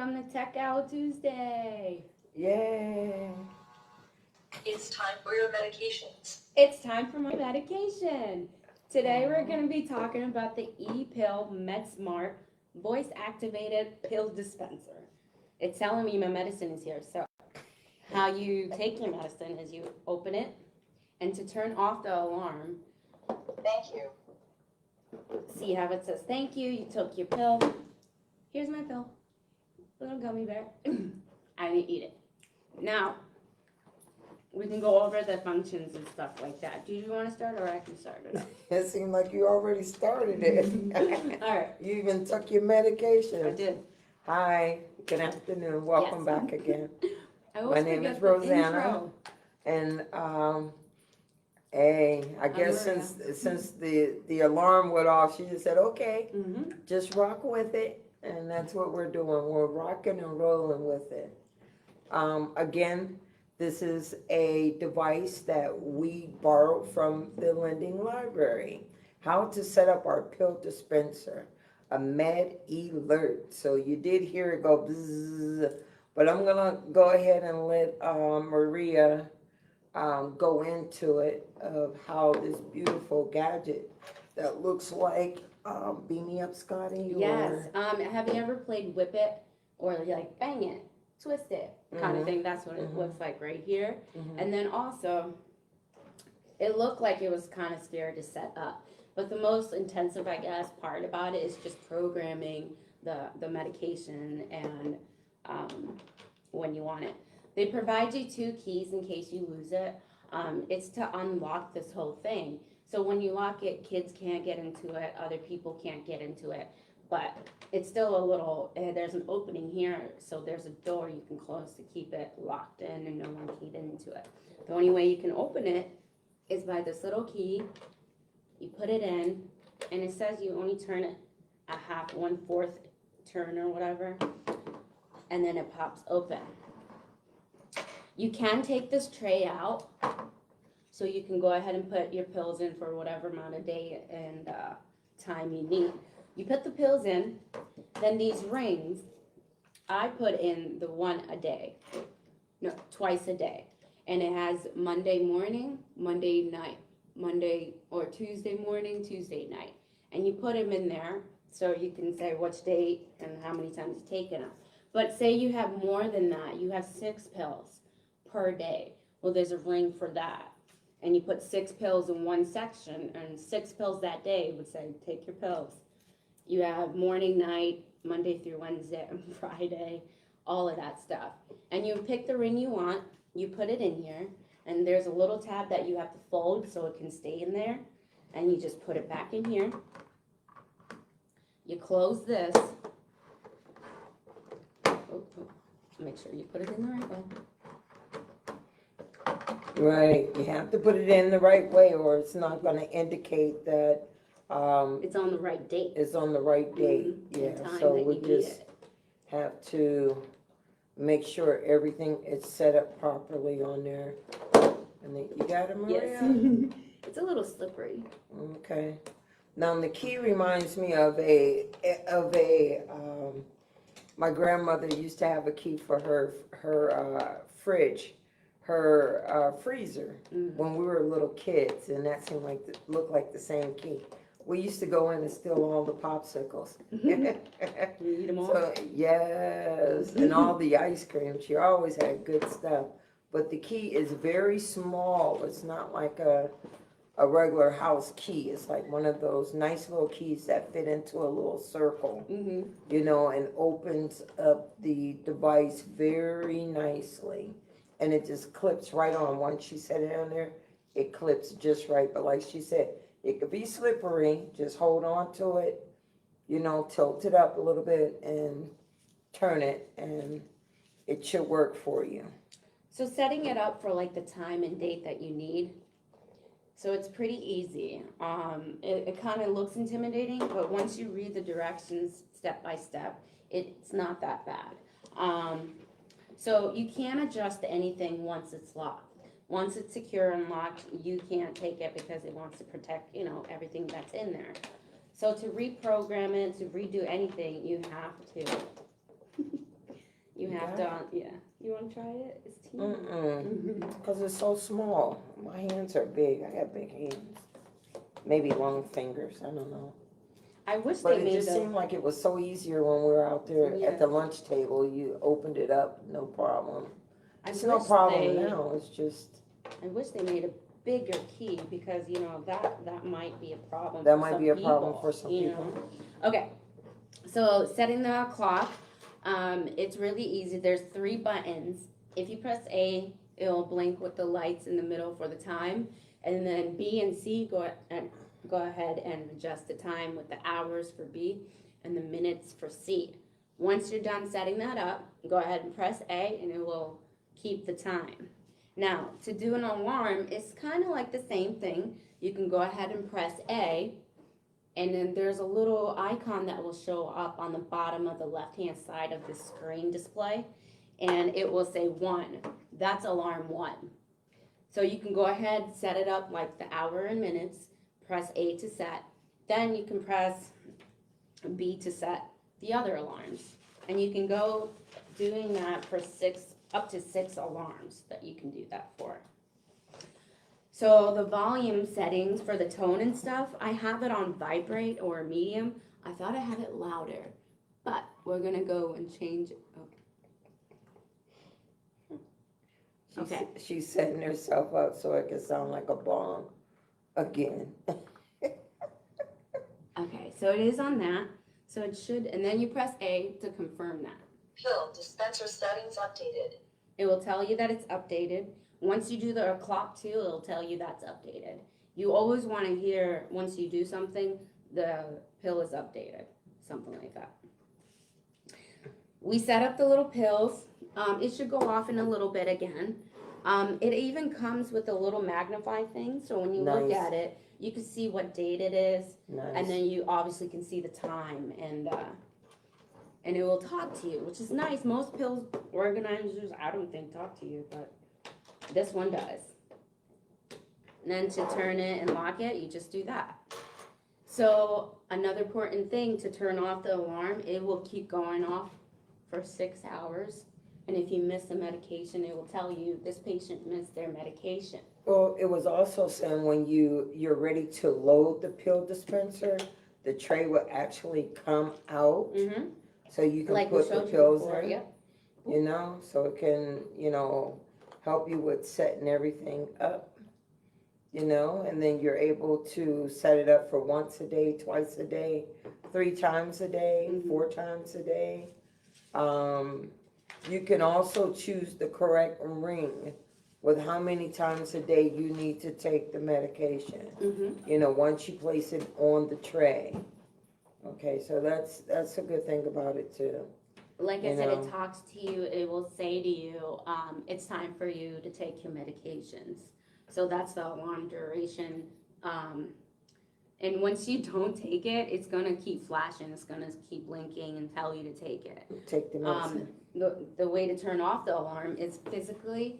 Welcome to Tech Out Tuesday. Yay. It's time for your medications. It's time for my medication. Today we're going to be talking about the ePill MedSmart voice activated pill dispenser. It's telling me my medicine is here. So how you take your medicine is you open it, and to turn off the alarm, Thank you. see how it says thank you, you took your pill. Here's my pill. Little gummy bear. I didn't eat it. Now, we can go over the functions and stuff like that. Do you want to start or I can start it? It seemed like you already started it. All right. You even took your medication. I did. Hi, good afternoon. Welcome Yes. back again. I always My name forget is the Roseanna. intro. And hey, I guess Maria. since the alarm went off, she just said, okay, Mm-hmm. just rock with it. And that's what we're doing. We're rocking and rolling with it. Again, this is a device that we borrowed from the lending library. How to set up our pill dispenser, a med alert. So you did hear it go bzzz, but I'm gonna go ahead and let Maria go into it of how this beautiful gadget that looks like beam me up, Scotty. Yes. Have you ever played Whip It or like bang it, twist it kind of thing? That's what it looks like right here. And then also, it looked like it was kind of scary to set up. But the most intensive, I guess, part about it is just programming the medication and when you want it. They provide you 2 keys in case you lose it. It's to unlock this whole thing. So when you lock it, kids can't get into it, other people can't get into it. But it's still a little, there's an opening here, so there's a door you can close to keep it locked in and no one can get into it. The only way you can open it is by this little key. You put it in, and it says you only turn it a half, 1/4 turn or whatever, and then it pops open. You can take this tray out, so you can go ahead and put your pills in for whatever amount of day and time you need. You put the pills in, then these rings, I put in the one a day, no, twice a day. And it has Monday morning, Monday night, Monday or Tuesday morning, Tuesday night. And you put them in there so you can say which date and how many times you've taken them. But say you have more than that, you have 6 pills per day. Well, there's a ring for that. And you put 6 pills in one section, and 6 pills that day would say, take your pills. You have morning, night, Monday through Wednesday, and Friday, all of that stuff. And you pick the ring you want, you put it in here, and there's a little tab that you have to fold so it can stay in there, and you just put it back in here. You close this. Make sure you put it in the right way. Right, you have to put it in the right way or it's not gonna indicate that It's on the right date. it's on the right date. The time So that we you need just it. have to make sure everything is set up properly on there. And then, you got it, Maria? Yes. It's a little slippery. Okay. Now the key reminds me of my grandmother used to have a key for her fridge, her freezer when we were little kids, and that seemed like looked like the same key. We used to go in and steal all the popsicles. You eat them all? So, yes, and all the ice cream. She always had good stuff. But the key is very small. It's not like a regular house key. It's like one of those nice little keys that fit into a little circle, you know, and opens up the device very nicely. And it just clips right on. Once she set it on there, it clips just right. But like she said, it could be slippery. Just hold on to it, you know, tilt it up a little bit and turn it, and it should work for you. So setting it up for like the time and date that you need. So it's pretty easy. It kind of looks intimidating, but once you read the directions step by step, it's not that bad. So you can't adjust anything once it's locked. Once it's secure and locked, you can't take it because it wants to protect, you know, everything that's in there. So to reprogram it, to redo anything, you have to You have to, yeah. You want to try it? It's teeny. Because it's so small. My hands are big. I got big hands. Maybe long fingers. I don't know. I wish But they it made just seemed like it was so easier when we were out there Yeah. at the lunch table. You opened it up, no problem. I It's no wish problem they- now. It's just I wish they made a bigger key because that might be a problem. that for might some be a problem people, for some you people. know? Okay, so setting the clock, it's really easy. There's 3 buttons. If you press A, it'll blink with the lights in the middle for the time, and then B and C go ahead and adjust the time with the hours for B and the minutes for C. Once you're done setting that up, go ahead and press A, and it will keep the time. Now, to do an alarm, it's kind of like the same thing. You can go ahead and press A, and then there's a little icon that will show up on the bottom of the left-hand side of the screen display, and it will say 1. That's alarm 1. So you can go ahead, set it up like the hour and minutes, press A to set, then you can press B to set the other alarms. And you can go doing that for up to 6 alarms that you can do that for. So the volume settings for the tone and stuff, I have it on vibrate or medium. I thought I had it louder, but we're gonna go and change it. Okay. She's setting herself up so it can sound like a bomb again. Okay, so it is on that. So it should, and then you press A to confirm that. Pill Dispenser settings updated. It will tell you that it's updated. Once you do the clock too, it'll tell you that's updated. You always want to hear, once you do something, the pill is updated, something like that. We set up the little pills. It should go off in a little bit again. It even comes with a little magnify thing, so when you look Nice. at it, you can see what date it is, Nice. and then you obviously can see the time, and it will talk to you, which is nice. Most pill organizers, I don't think, talk to you, but this one does. And then to turn it and lock it, you just do that. So another important thing, to turn off the alarm, it will keep going off for 6 hours. And if you miss a medication, it will tell you this patient missed their medication. Well, it was also saying when you're ready to load the pill dispenser, the tray will actually come out, Mm-hmm. so you can Like we put the showed you pills before, in. yep. You know, so it can, help you with setting everything up, and then you're able to set it up for once a day, twice a day, 3 times a day, Mhm. 4 times a day. You can also choose the correct ring with how many times a day you need to take the medication. Mm-hmm. Once you place it on the tray. Okay, so that's a good thing about it too. Like I You said, know. it talks to you, it will say to you, it's time for you to take your medications. So that's the alarm duration. And once you don't take it, it's gonna keep flashing, it's gonna keep blinking and tell you to take it. Take the medicine. The way to turn off the alarm is physically,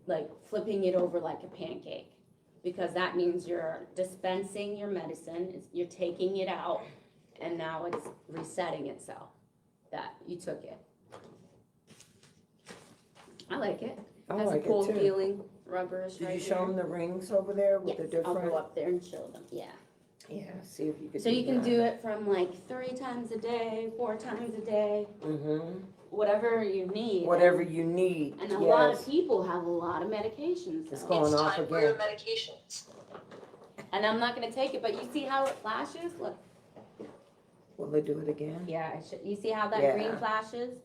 like flipping it over like a pancake. Because that means you're dispensing your medicine, you're taking it out, and now it's resetting itself that you took it. I like it. I Has like a cool it too. feeling, rubberish Did right you show here. them the rings over there with Yes, the I'll different? go up there and show them, yeah. Yeah, see if you could. So you can do it from like 3 times a day, 4 times a day, Mm-hmm. whatever you need. Whatever you need. And a lot of Yes. people have a lot of medications. It's though. going It's off time for your again. medications. And I'm not gonna take it, but you see how it flashes? Look, Will they do it again? yeah, you see how that Yeah. green flashes?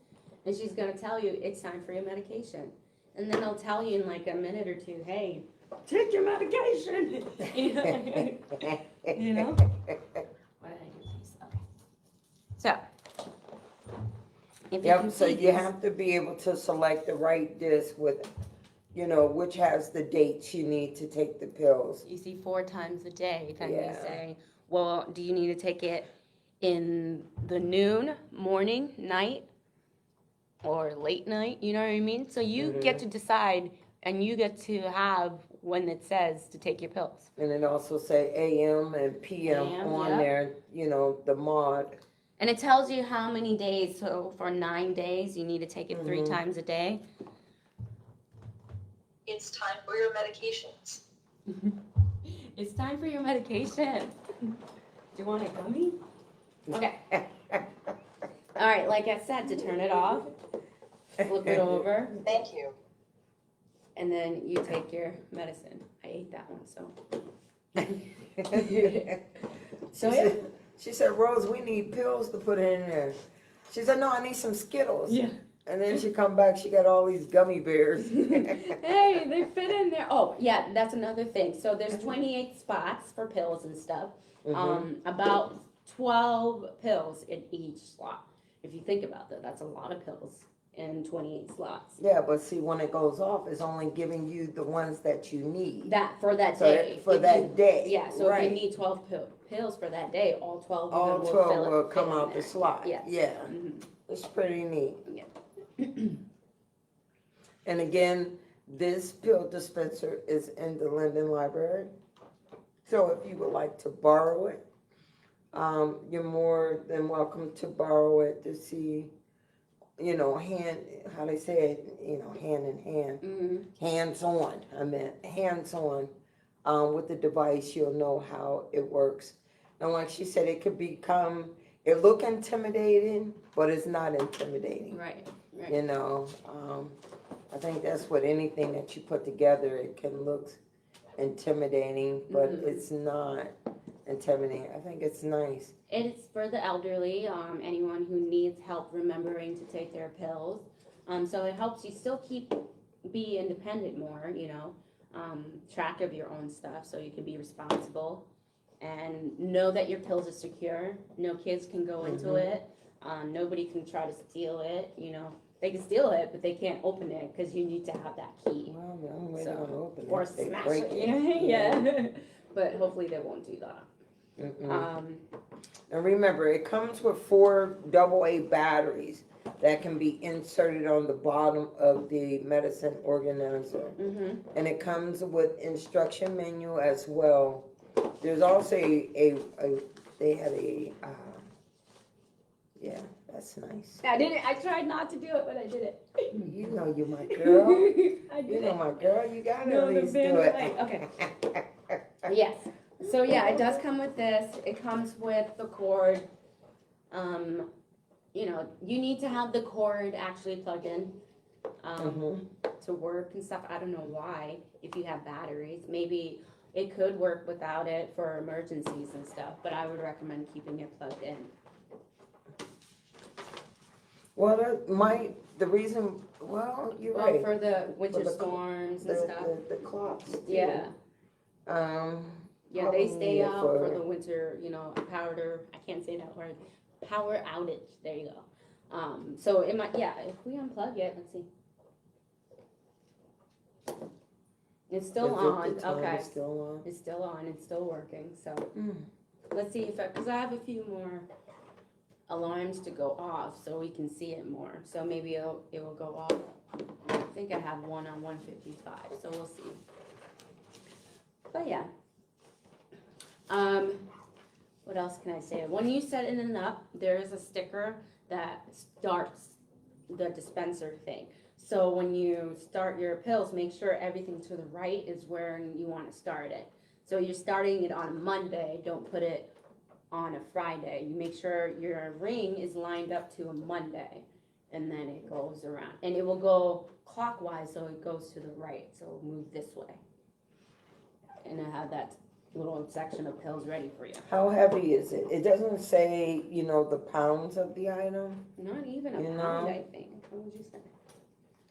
And she's gonna tell you, it's time for your medication. And then they'll tell you in like a minute or two, hey, take your medication. You know? What did I do? Okay. So, if you can Yep, so see you these- have to be able to select the right disc with, which has the dates you need to take the pills. You see 4 times a day, then Yeah. you say, well, do you need to take it in the noon, morning, night, or late night? You know what I mean? So you get to decide, and you get to have when it says to take your pills. And it also say AM and PM AM, on yep. there, the mod. And it tells you how many days. So for 9 days, you need to take it 3 Mhm. times a day. It's time for your medications. It's time for your medication. Do you want a gummy? Okay. All right, like I said, to turn it off, flip it over, Thank you. and then you take your medicine. I ate that one, so. She said, Rose, we need pills to put in there. She said, no, I need some Skittles. Yeah. And then she come back, she got all these gummy bears. Hey, they fit in there. Oh, yeah, that's another thing. So there's 28 spots for pills and stuff. About 12 pills in each slot. If you think about that, that's a lot of pills in 28 slots. Yeah, but see, when it goes off, it's only giving you the ones that you need. That for that So day. for If that you- day. Yeah, so right. if you need 12 pills for that day, all 12 of All them will 12 fill will it, come fit in out the there. slot. Yeah. Yeah, Mhm. it's pretty neat. Yeah. And again, this pill dispenser is in the Linden Library. So if you would like to borrow it, you're more than welcome to borrow it to see, you know, how they say it, you know, hand in hand, hands-on, hands-on, with the device, you'll know how it works. And like she said, it could become, it look intimidating, but it's not intimidating. Right, right. You know, I think that's what anything that you put together, it can look intimidating, but it's not intimidating. I think it's nice. It's for the elderly, anyone who needs help remembering to take their pills. So it helps you still be independent more, you know, track of your own stuff so you can be responsible and know that your pills are secure. No kids can go into it. Nobody can try to steal it, you know. They can steal it, but they can't open it because you need to have that key. Well, the only way they're gonna open Or it, they smash break it, you know? it. Yeah. But hopefully they won't do that. And remember, it comes with 4 AA batteries that can be inserted on the bottom of the medicine organizer. And it comes with instruction manual as well. There's also they had a, yeah, that's nice. I tried not to do it, but I did it. You know you're my girl. I did You know it. my girl, you gotta No, at the least do banner it. light. Okay. Yes. So yeah, it does come with this. It comes with the cord. You know, you need to have the cord actually plugged in to work and stuff. I don't know why. If you have batteries, maybe it could work without it for emergencies and stuff. But I would recommend keeping it plugged in. Well, the reason, well, you're Well, right. for the winter the- storms and stuff. The clocks too. Yeah. Yeah, they stay Probably out for the winter, you know, I can't say that word, power outage, there you go. So it might, yeah, if we unplug it, let's see. It's still The on, time okay. is still on. It's still on, it's still working, so. Let's see if, because I have a few more alarms to go off, so we can see it more. So maybe it will go off. I think I have one on 155, so we'll see. But yeah. What else can I say? When you set it up, there is a sticker that starts the dispenser thing. So when you start your pills, make sure everything to the right is where you want to start it. So you're starting it on a Monday, don't put it on a Friday. You make sure your ring is lined up to a Monday, and then it goes around. And it will go clockwise, so it goes to the right, so it'll move this way. And I have that little section of pills ready for you. How heavy is it? It doesn't say, you know, the pounds of the item. Not even a You pound, know? I think. What would you say?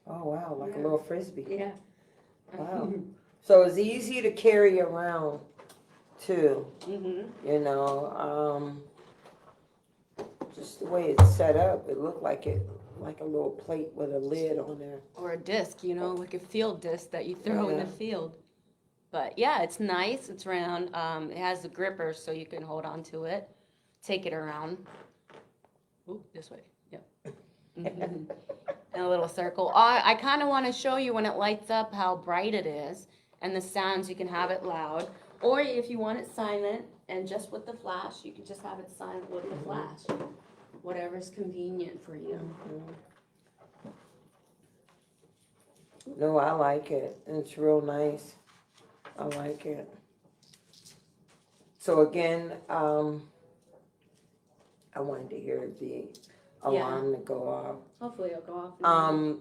Oh, wow, like a Yeah. little Frisbee. Yeah. Wow. So it's easy to carry around too, you know. Just the way it's set up, it looked like a little plate with a lid on there. Or a disc, you know, like a field disc that you throw in the field. But yeah, it's nice. It's round. It has the gripper so you can hold on to it, take it around. Ooh, this way. Yep. In a little circle. I kind of want to show you when it lights up how bright it is and the sounds. You can have it loud, or if you want it silent and just with the flash, you can just have it silent with the flash. whatever's convenient for you. No, I like it. It's real nice. I like it. So again, I wanted to hear the alarm to go off. Hopefully it'll go off.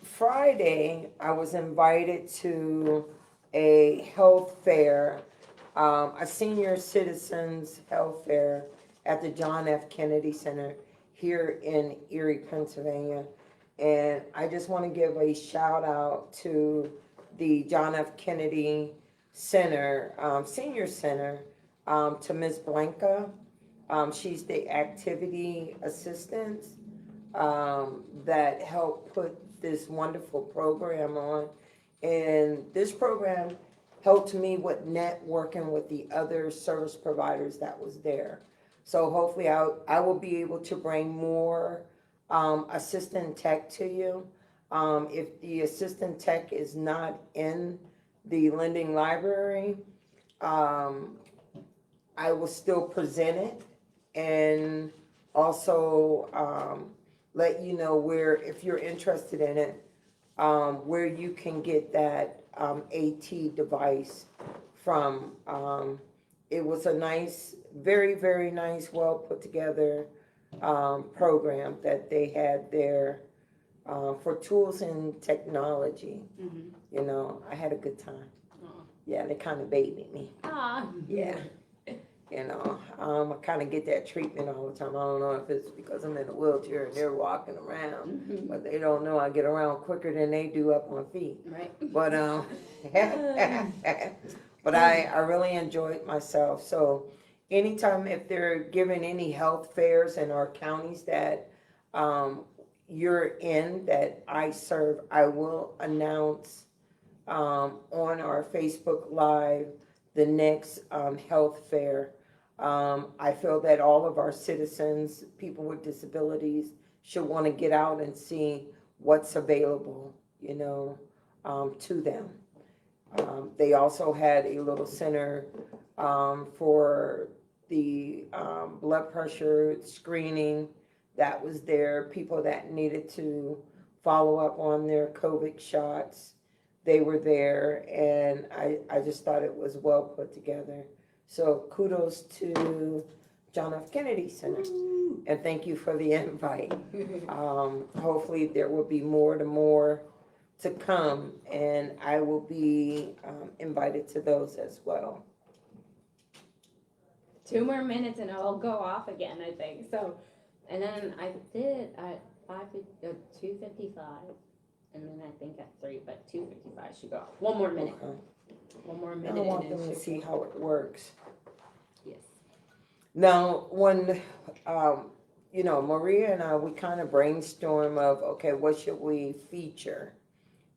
Friday, I was invited to a health fair, a senior citizens health fair at the John F. Kennedy Center here in Erie, Pennsylvania. And I just want to give a shout out to the John F. Kennedy Center, Senior Center, to Ms. Blanca. She's the activity assistant that helped put this wonderful program on. And this program helped me with networking with the other service providers that was there. So hopefully I will be able to bring more assistant tech to you. If the assistant tech is not in the lending library, I will still present it and also let you know where, if you're interested in it, where you can get that AT device from. It was a nice, very, very nice, well put together program that they had there for tools and technology. Mhm. You know, I had a good time. Aw. Yeah, they kind of babied me. Ah. Yeah. You know, I kind of get that treatment all the time. I don't know if it's because I'm in a wheelchair and they're walking around, Mhm. but they don't know I get around quicker than they do up on feet. Right. But but I really enjoyed myself. So anytime if they're giving any health fairs in our counties that you're in that I serve, I will announce on our Facebook Live the next health fair. I feel that all of our citizens, people with disabilities, should want to get out and see what's available, you know, to them. They also had a little center for the blood pressure screening that was there, people that needed to follow up on their COVID shots. They were there, and I just thought it was well put together. So kudos to John F. Kennedy Center, and thank you for the invite. Hopefully there will be more to come, and I will be invited to those as well. 2 more minutes and it'll go off again, I think. So, and then I did at 2:55, and then I think at 3, but 2:55 should go off. 1 more minute. Okay. 1 more I minute. want and them it to should see go. how it works. Yes. Now, when, you know, Maria and I, we kind of brainstorm of, okay, what should we feature?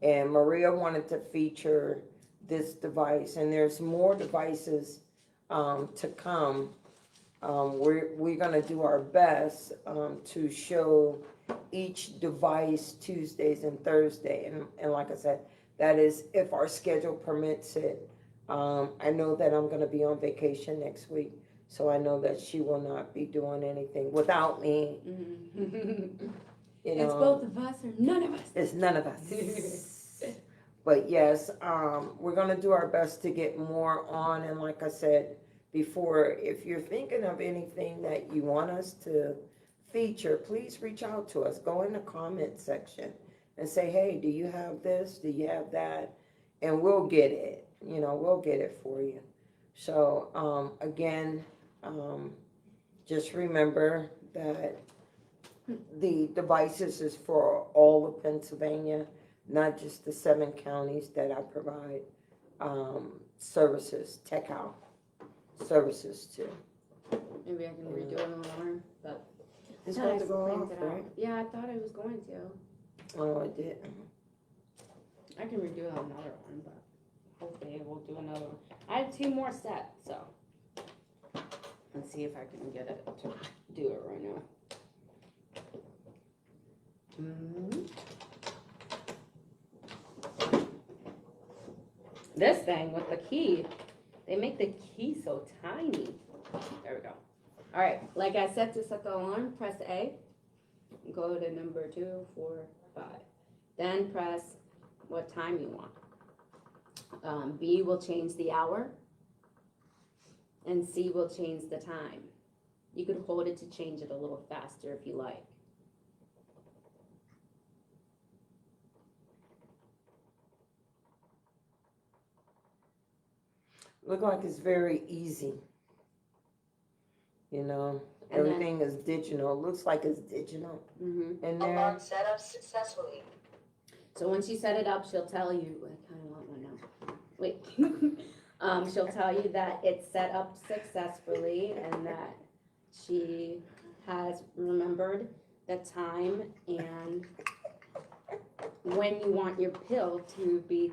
And Maria wanted to feature this device, and there's more devices to come. We're gonna do our best to show each device Tuesdays and Thursday, and like I said, that is if our schedule permits it. I know that I'm gonna be on vacation next week, so I know that she will not be doing anything without me. Mhm. You It's know, both of us or none of us. it's none of us. But yes, we're gonna do our best to get more on, and like I said before, if you're thinking of anything that you want us to feature, please reach out to us. Go in the comment section and say, hey, do you have this? Do you have that? And we'll get it. You know, we'll get it for you. So again, just remember that the devices is for all of Pennsylvania, not just the 7 counties that I provide services, tech out services to. Maybe I can redo an alarm, but It's I going to go planned off, it out. right? Yeah, I thought I was going to. Oh, it did. I can redo another one, but hopefully we'll do another one. I have 2 more sets, so let's see if I can get it to do it right now. This thing with the key, they make the key so tiny. There we go. All right, like I said, to set the alarm, press A. Go to number 2, 4, 5. Then press what time you want. B will change the hour, and C will change the time. You could hold it to change it a little faster if you like. Look like it's very easy. You know, And then- everything is digital. Looks like it's digital Mm-hmm. in there. Alarm set up successfully. So once you set it up, she'll tell you, I kind of want one now. Wait. She'll tell you that it's set up successfully and that she has remembered the time and when you want your pill to be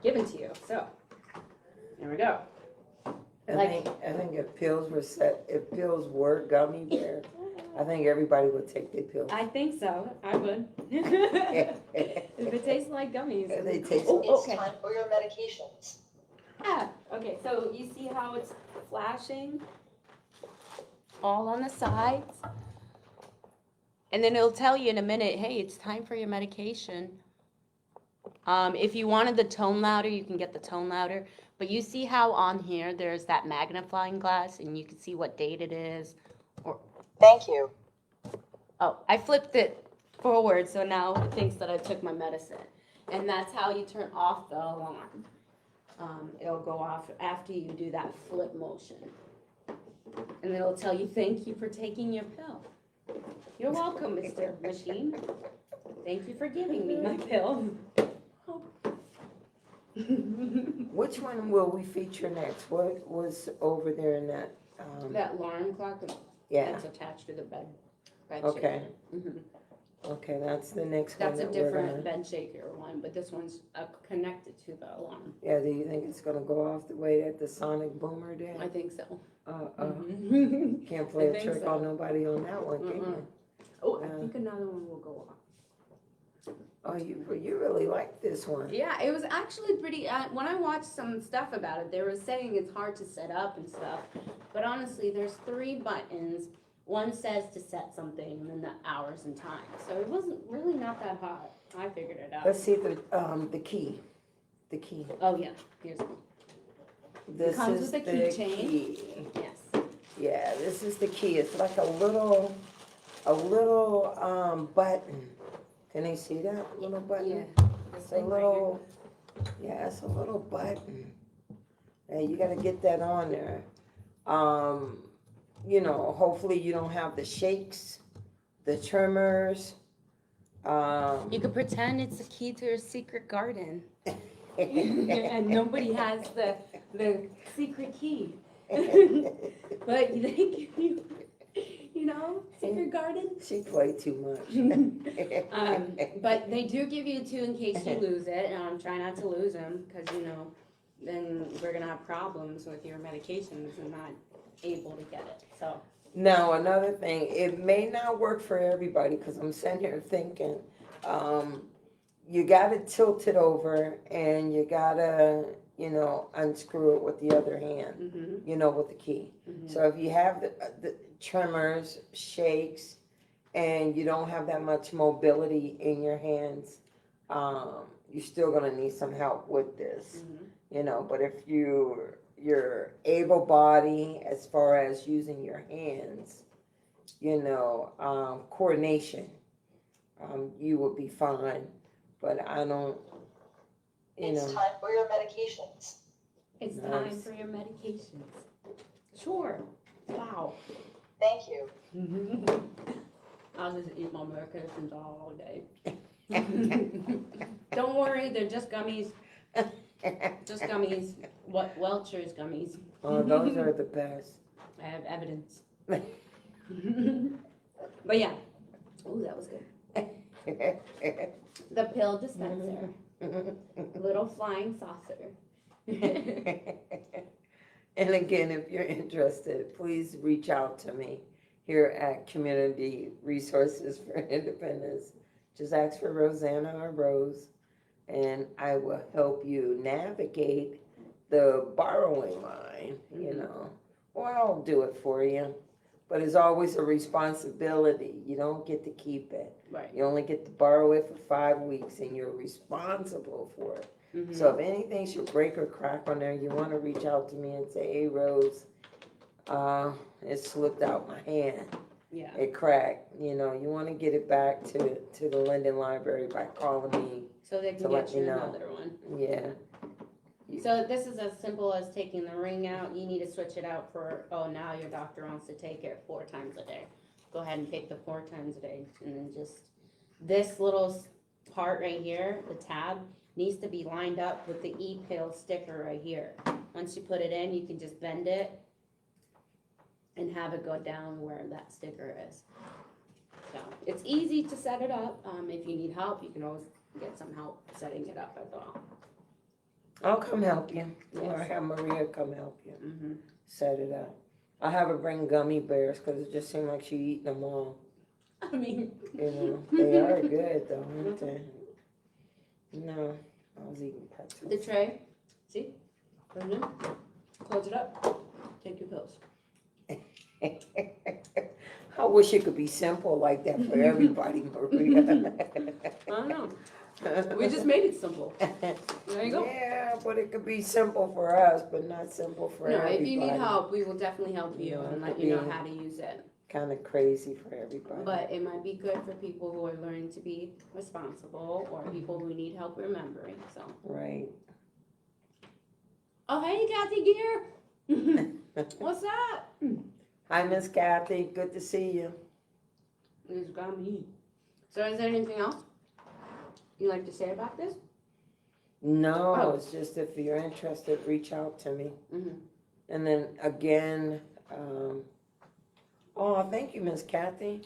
given to you. So, there we go. I think if pills were gummy bears, I think everybody would take their pills. I think so. I would. If it tastes like gummies. They taste. It's Okay. time for your medications. Yeah. Okay, so you see how it's flashing all on the sides? And then it'll tell you in a minute, hey, it's time for your medication. If you wanted the tone louder, you can get the tone louder. But you see how on here there's that magnifying glass and you can see what date it is. Thank you. Oh, I flipped it forward, so now it thinks that I took my medicine. And that's how you turn off the alarm. It'll go off after you do that flip motion. And it'll tell you, thank you for taking your pill. You're welcome, Mr. Machine. Thank you for giving me my pill. Which one will we feature next? What was over there in that? That alarm clock Yeah. that's attached to the bed. Okay. Mhm. Okay, that's the next one. That's a that we're different gonna- bed shaker one, but this one's connected to the alarm. Yeah. Do you think it's gonna go off the way that the sonic boomer I did? think so. Mm-hmm. Can't play I a think trick so. on nobody on that one, can you? Oh, I think another one will go off. Oh, you really like this one. Yeah, it was actually pretty, when I watched some stuff about it, they were saying it's hard to set up and stuff. But honestly, there's 3 buttons. One says to set something and then the hours and time. So it wasn't really not that hard. I figured it out. Let's see the key. The key. Oh, yeah, here's one. This comes is with a the keychain. key. Yes. Yeah, this is the key. It's like a little button. Can they see that little button? Yeah. It's a little, yeah, it's a little button. And you gotta get that on there. You know, hopefully you don't have the shakes, the tremors. You could pretend it's the key to your secret garden. And nobody has the secret key. But you think you know, secret garden. She played too much. But they do give you 2 in case you lose it. Try not to lose them, because then we're gonna have problems with your medications and not able to get it. So Now, another thing, it may not work for everybody, because I'm sitting here thinking, you gotta tilt it over and you gotta, unscrew it with the other hand, with the key. So if you have the tremors, shakes, and you don't have that much mobility in your hands, you're still gonna need some help with this, but if you're able body as far as using your hands, coordination, you will be fine. But I don't, It's time for your medications. it's Nice. time for your medications. Sure. Wow. Thank you. I'll just eat my medications all day. Don't worry, they're just gummies. Just gummies. What Welch's gummies. Oh, those are the best. I have evidence. But yeah. Oh, that was good. The pill dispenser. Little flying saucer. And again, if you're interested, please reach out to me here at Community Resources for Independence. Just ask for Roseanna or Rose, and I will help you navigate the borrowing line, Well, I'll do it for you. But it's always a responsibility. You don't get to keep it. Right. You only get to borrow it for 5 weeks and you're responsible for it. Mhm. So if anything should break or crack on there, you want to reach out to me and say, hey, Rose, it slipped out my hand. Yeah. It cracked. You know, you want to get it back to the Linden Library by calling me. So they can To let get you me know. another one. Yeah. So this is as simple as taking the ring out. You need to switch it out for, now your doctor wants to take it 4 times a day. Go ahead and take the 4 times a day. And then just, this little part right here, the tab, needs to be lined up with the e-pill sticker right here. Once you put it in, you can just bend it and have it go down where that sticker is. So it's easy to set it up. If you need help, you can always get some help setting it up as well. I'll come help you. Or Yes. have Maria come help you. Mhm. Set it up. I have her bring gummy bears because it just seemed like she eating them all. I mean, You know, they are good though, aren't they? No, I was eating pretzels. the tray, see? Put it in, close it up, take your pills. I wish it could be simple like that for everybody, Maria. I don't know. We just made it simple. There you go. Yeah, but it could be simple for us, but not simple for No, everybody. if you need help, we will definitely help you Yeah, and it let could you know be- how to use it. Kind of crazy for everybody. But it might be good for people who are learning to be responsible or people who need help remembering, so. Right. Oh, hey, Kathy Gear. What's up? Hi, Miss Kathy. Good to see you. It's got me. So is there anything else you'd like to say about this? No, Oh. it's just if you're interested, reach out to me. Mhm. And then again, thank you, Miss Kathy.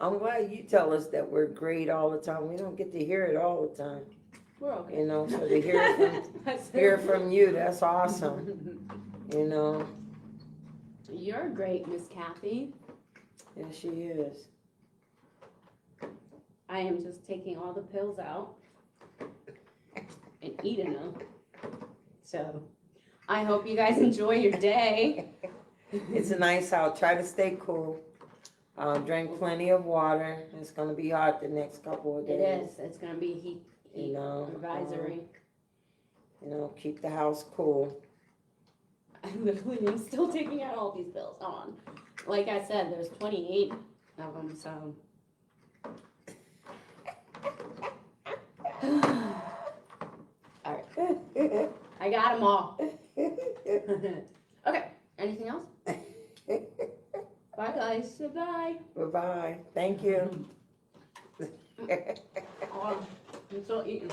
I'm glad you tell us that we're great all the time. We don't get to hear it all the time, We're okay. you know. So to hear from you, that's awesome. You know, You're great, Miss Kathy. yeah, she is. I am just taking all the pills out and eating them. So I hope you guys enjoy your day. It's nice out. Try to stay cool. Drink plenty of water. It's gonna be hot the next couple of It days. is. It's gonna be heat You know, advisory. Keep the house cool. I literally am still taking out all these pills on. Like I said, there's 28 of them, so. All right, I got them all. Okay, anything else? Bye guys, bye. Bye-bye. Thank you. Oh, I'm still eating.